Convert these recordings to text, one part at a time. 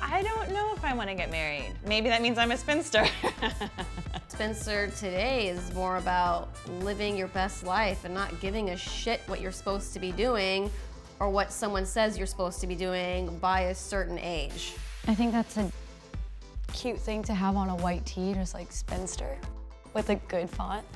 I don't know if I want to get married. Maybe that means I'm a spinster. Spinster today is more about living your best life and not giving a shit what you're supposed to be doing or what someone says you're supposed to be doing by a certain age. I think that's a cute thing to have on a white tee, just like spinster, with a good font.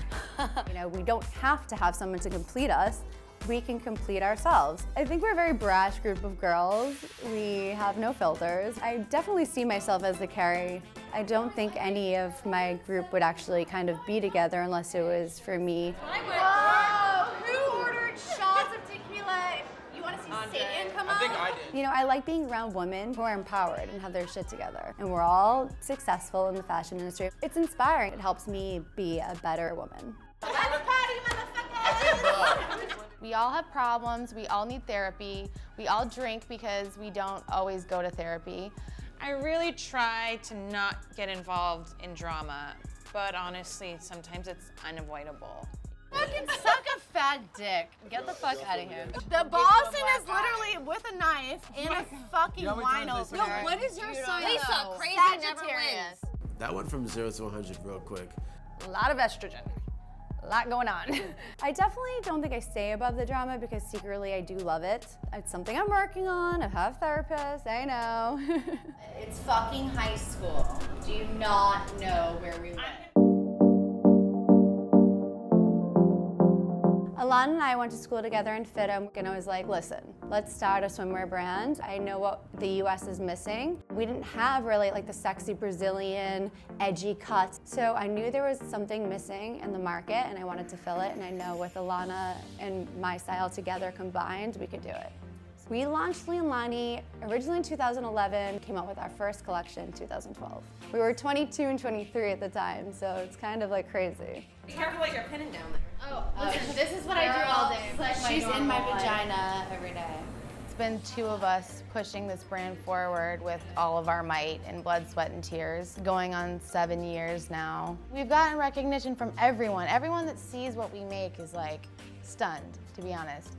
You know, we don't have to have someone to complete us. We can complete ourselves. I think we're a very brash group of girls. We have no filters. I definitely see myself as the Carrie. I don't think any of my group would actually kind of be together unless it was for me. Oh, who ordered shots of tequila? You want to see Satan come out? I think I did. You know, I like being around women who are empowered and have their shit together. And we're all successful in the fashion industry. It's inspiring. It helps me be a better woman. Let's party, motherfuckers! We all have problems, we all need therapy, we all drink because we don't always go to therapy. I really try to not get involved in drama, but honestly, sometimes it's unavoidable. Fucking suck a fat dick. Get the fuck out of here. The Boston is literally with a knife and a fucking wine opener. No, what is your sign? Lisa, though? crazy never wins. That went from 0 to 100 real quick. A lot of estrogen. A lot going on. I definitely don't think I stay above the drama because secretly I do love it. It's something I'm working on. I have therapists, I know. It's fucking high school. Do you not know where we live? Alana and I went to school together in FITM, and I was like, listen, let's start a swimwear brand. I know what the US is missing. We didn't have really like the sexy Brazilian, edgy cuts. So I knew there was something missing in the market and I wanted to fill it. And I know with Alana and my style together combined, we could do it. We launched Lee & Lonnie originally in 2011, came out with our first collection in 2012. We were 22 and 23 at the time, so it's kind of like crazy. Be careful what you're pinning down there. Oh, this is what I do all day. It's like She's in my vagina every day. It's been two of us pushing this brand forward with all of our might and blood, sweat, and tears, going on 7 years now. We've gotten recognition from everyone. Everyone that sees what we make is like stunned, to be honest.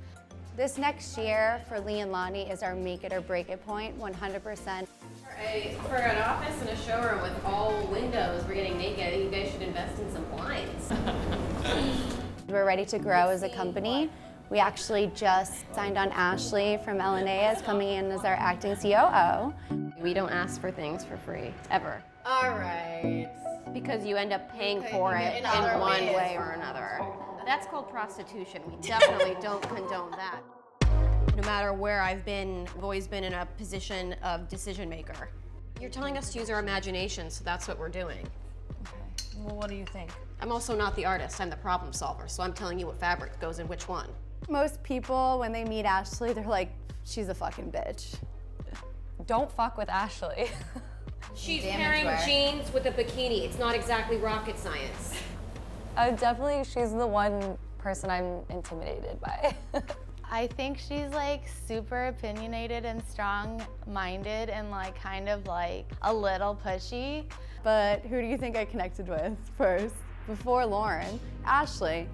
This next year for Lee & Lonnie is our make it or break it point, 100%. For an office and a showroom with all windows, we're getting naked, you guys should invest in some blinds. We're ready to grow as a company. We actually just signed on Ashley from LNA as coming in as our acting COO. We don't ask for things for free, ever. All right. Because you end up paying for it in other one ways. way or another. That's called prostitution. We definitely don't condone that. No matter where I've been, I've always been in a position of decision maker. You're telling us to use our imagination, so that's what we're doing. Okay. Well, what do you think? I'm also not the artist, I'm the problem solver, so I'm telling you what fabric goes in which one. Most people, when they meet Ashley, they're like, she's a fucking bitch. Don't fuck with Ashley. She's wearing jeans with a bikini. It's not exactly rocket science. Definitely, she's the one person I'm intimidated by. I think she's like super opinionated and strong-minded and like kind of like a little pushy. But who do you think I connected with first? Before Lauren, Ashley.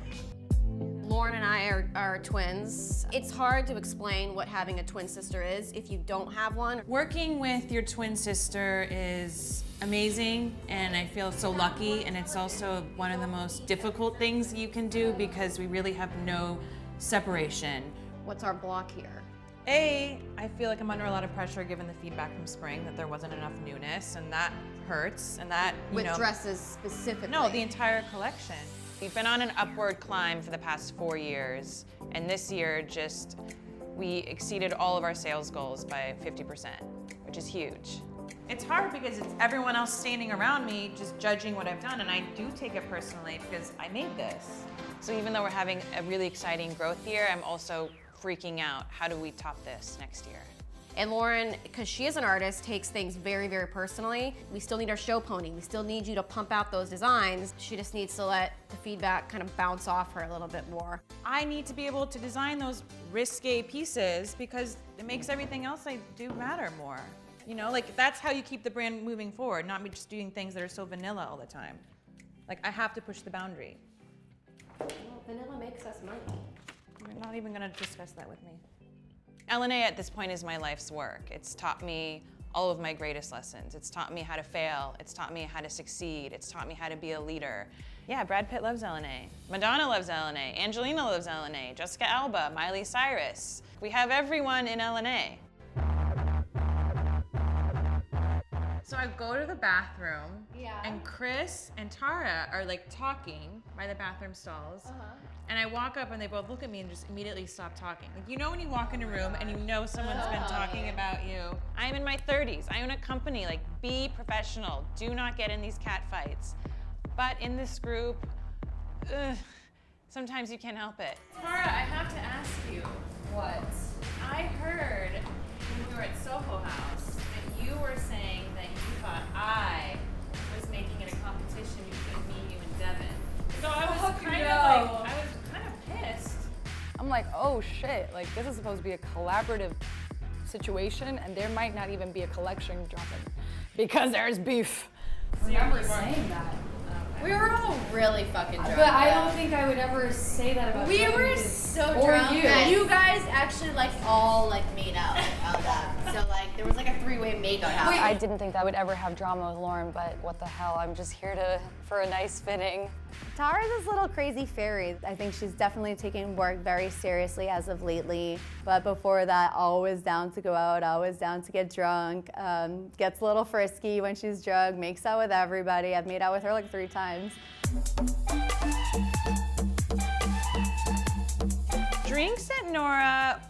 Lauren and I are twins. It's hard to explain what having a twin sister is if you don't have one. Working with your twin sister is amazing, and I feel so lucky, and it's also one of the most difficult things you can do because we really have no separation. What's our block here? I feel like I'm under a lot of pressure given the feedback from spring that there wasn't enough newness, and that hurts, and that, With dresses specifically? No, the entire collection. We've been on an upward climb for the past 4 years, and this year we exceeded all of our sales goals by 50%, which is huge. It's hard because it's everyone else standing around me just judging what I've done, and I do take it personally because I made this. So even though we're having a really exciting growth year, I'm also freaking out. How do we top this next year? And Lauren, because she is an artist, takes things very, very personally. We still need our show pony. We still need you to pump out those designs. She just needs to let the feedback kind of bounce off her a little bit more. I need to be able to design those risque pieces because it makes everything else I do matter more. You know, like that's how you keep the brand moving forward, not me just doing things that are so vanilla all the time. Like I have to push the boundary. Well, vanilla makes us money. You're not even gonna discuss that with me. LNA at this point is my life's work. It's taught me all of my greatest lessons. It's taught me how to fail. It's taught me how to succeed. It's taught me how to be a leader. Yeah, Brad Pitt loves LNA. Madonna loves LNA. Angelina loves LNA. Jessica Alba, Miley Cyrus. We have everyone in LNA. So I go to the bathroom, and Chris and Tara are like talking by the bathroom stalls. And I walk up and they both look at me and just immediately stop talking. Like, you know when you walk in a room and you know someone's been talking about you. I'm in my 30s, I own a company, like be professional. Do not get in these cat fights. But in this group, sometimes you can't help it. Tara, I have to ask you. What? I heard when we were at Soho House that you were saying that you thought I was making it a competition between me, you, and Devin. So I was kind of pissed. I'm like, oh shit, like this is supposed to be a collaborative situation and there might not even be a collection dropping because there's beef. I remember saying that. We were all really fucking drunk. But I don't think I would ever say that about We Devin were because- so or drunk you. that you guys actually like all like made out of that. So like there was like a three-way makeout happening. I didn't think that I would ever have drama with Lauren, but what the hell, I'm just here for a nice fitting. Tara's this little crazy fairy. I think she's definitely taking work very seriously as of lately. But before that, always down to go out, always down to get drunk. Gets a little frisky when she's drunk, makes out with everybody. I've made out with her like 3 times. Drinks at Nora,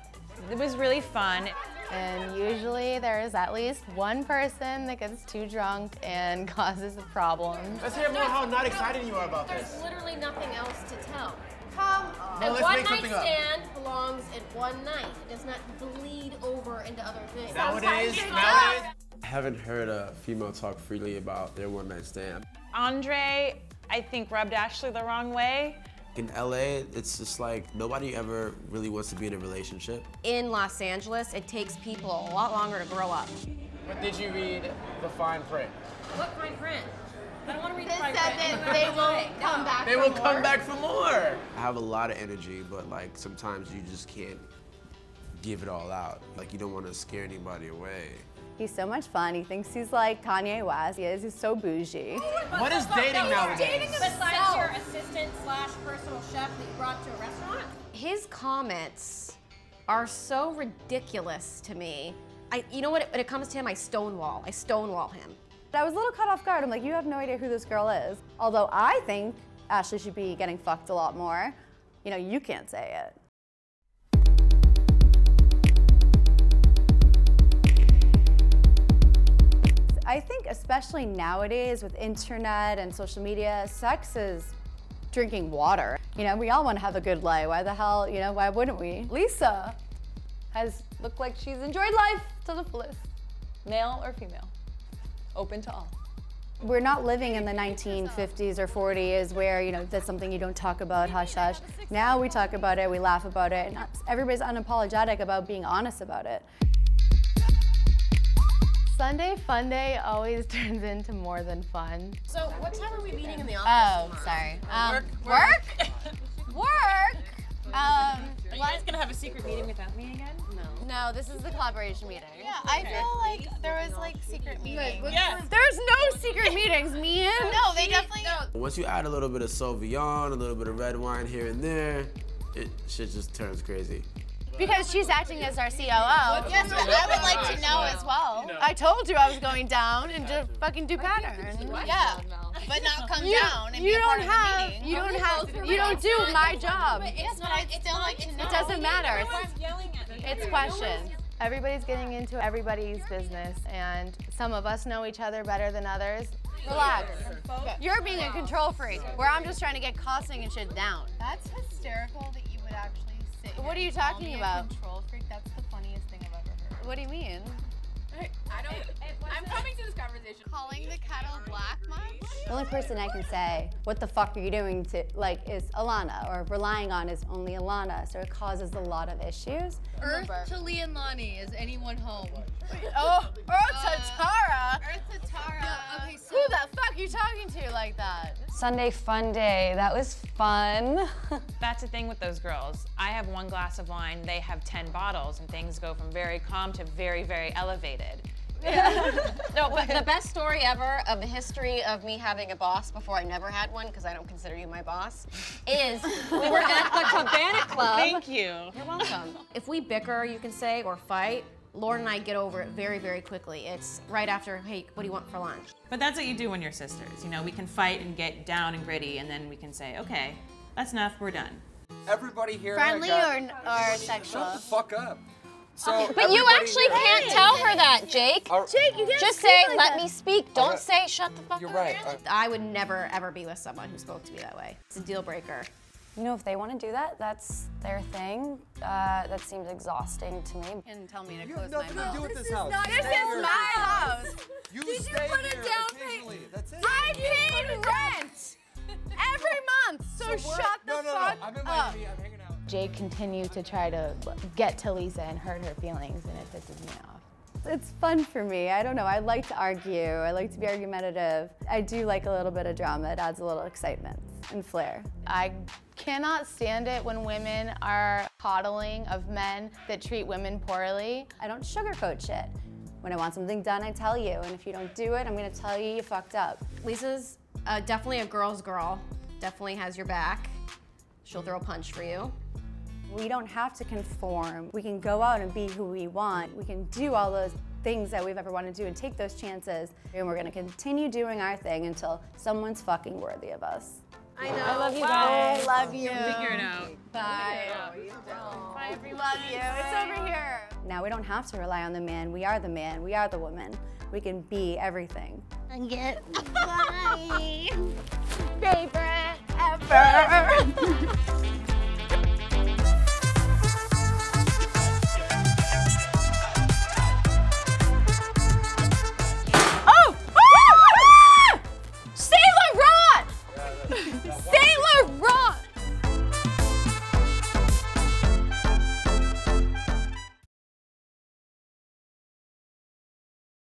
it was really fun. And usually there's at least one person that gets too drunk and causes a problem. Let's hear more how not excited you are about this. There's literally nothing else to tell. Come, Well, a let's one make night something up. stand belongs in one night. It does not bleed over into other things. Nowadays, I haven't heard a female talk freely about their one-night stand. Andre, I think, rubbed Ashley the wrong way. In LA, it's just like nobody ever really wants to be in a relationship. In Los Angeles, it takes people a lot longer to grow up. But did you read the fine print? What fine print? I don't want to read It the fine said print. that they will come back. They for will more. come back for more. I have a lot of energy, but like sometimes you just can't give it all out. Like you don't want to scare anybody away. He's so much fun. He thinks he's like Kanye West. He's so bougie. What is dating nowadays? Besides your assistant / personal chef that you brought to a restaurant? His comments are so ridiculous to me. You know what? When it comes to him, I stonewall him. I was a little caught off guard. I'm like, you have no idea who this girl is. Although I think Ashley should be getting fucked a lot more. You know, you can't say it. I think especially nowadays with internet and social media, sex is drinking water. You know, we all want to have a good life. Why the hell, you know, why wouldn't we? Lisa has looked like she's enjoyed life to the fullest. Male or female? Open to all. We're not living in the 1950s or 40s where, you know, that's something you don't talk about, hush hush. Now we talk about it, we laugh about it, and everybody's unapologetic about being honest about it. Sunday fun day always turns into more than fun. So what time are we meeting in the office Oh, tomorrow? sorry. Work? Work? Are you guys gonna have a secret meeting without me again? No, this is the collaboration meeting. Yeah, I feel like there was like secret meetings. Yes. There's no secret meetings, me and. No, they definitely. Once you add a little bit of Sauvignon, a little bit of red wine here and there, shit just turns crazy. Because she's acting as our COO. Yes, but I would like to know as well. I told you I was going down and just fucking do patterns. Yeah, but not come down and be a part of the meeting. You don't do my job. Yes, but I'd still like to know. It doesn't matter. It's questions. Everybody's getting into everybody's business, and some of us know each other better than others. Relax. You're being a control freak, where I'm just trying to get costing and shit down. That's hysterical that you would actually say. What are you talking about? Control freak. That's the funniest thing I've ever heard. What do you mean? I don't. I'm coming to this conversation. Calling the kettle black much? The only person I can say, what the fuck are you doing to, like, is Alana, or relying on is only Alana, so it causes a lot of issues. Earth to Lee and Lonnie. Is anyone home? Oh, Tara. Earth to Tara. Okay, so Who the fuck are you talking to like that? Sunday fun day, that was fun. That's the thing with those girls. I have 1 glass of wine, they have 10 bottles, and things go from very calm to very, very elevated. No, but the best story ever of the history of me having a boss before I never had one, because I don't consider you my boss, is we were at the Cabana Club. Thank you. You're welcome. If we bicker, you can say, or fight, Lauren and I get over it very, very quickly. It's right after, hey, what do you want for lunch? But that's what you do when you're sisters. You know, we can fight and get down and gritty, and then we can say, okay, that's enough, we're done. Everybody here. Friendly or sexual? Shut the fuck up. So But you actually can't tell her that, Jake. Jake, you can't Just speak say, like let that. me speak. Don't say, shut the fuck You're up. right. I would never, ever be with someone who spoke to me that way. It's a deal breaker. You know, if they want to do that, that's their thing. That seems exhausting to me. And tell me to You close have my nothing to mouth. do with this house. This is my house. You Did you stay put a here down occasionally. That's it. I paid rent every month, so shut the fuck I'm in up. Miami. I'm hanging out. Jake continued to try to get to Lisa and hurt her feelings, and it pisses me off. It's fun for me. I don't know. I like to argue. I like to be argumentative. I do like a little bit of drama. It adds a little excitement and flair. I cannot stand it when women are coddling of men that treat women poorly. I don't sugarcoat shit. When I want something done, I tell you. And if you don't do it, I'm gonna tell you you fucked up. Lisa's definitely a girl's girl. Definitely has your back. She'll throw a punch for you. We don't have to conform. We can go out and be who we want. We can do all those things that we've ever wanted to do and take those chances. And we're gonna continue doing our thing until someone's fucking worthy of us. I know. I love you guys. Love you. Figure it out. Bye. Bye, everyone. Love you. It's over here. Now we don't have to rely on the man. We are the man. We are the woman. We can be everything. And get my favorite ever.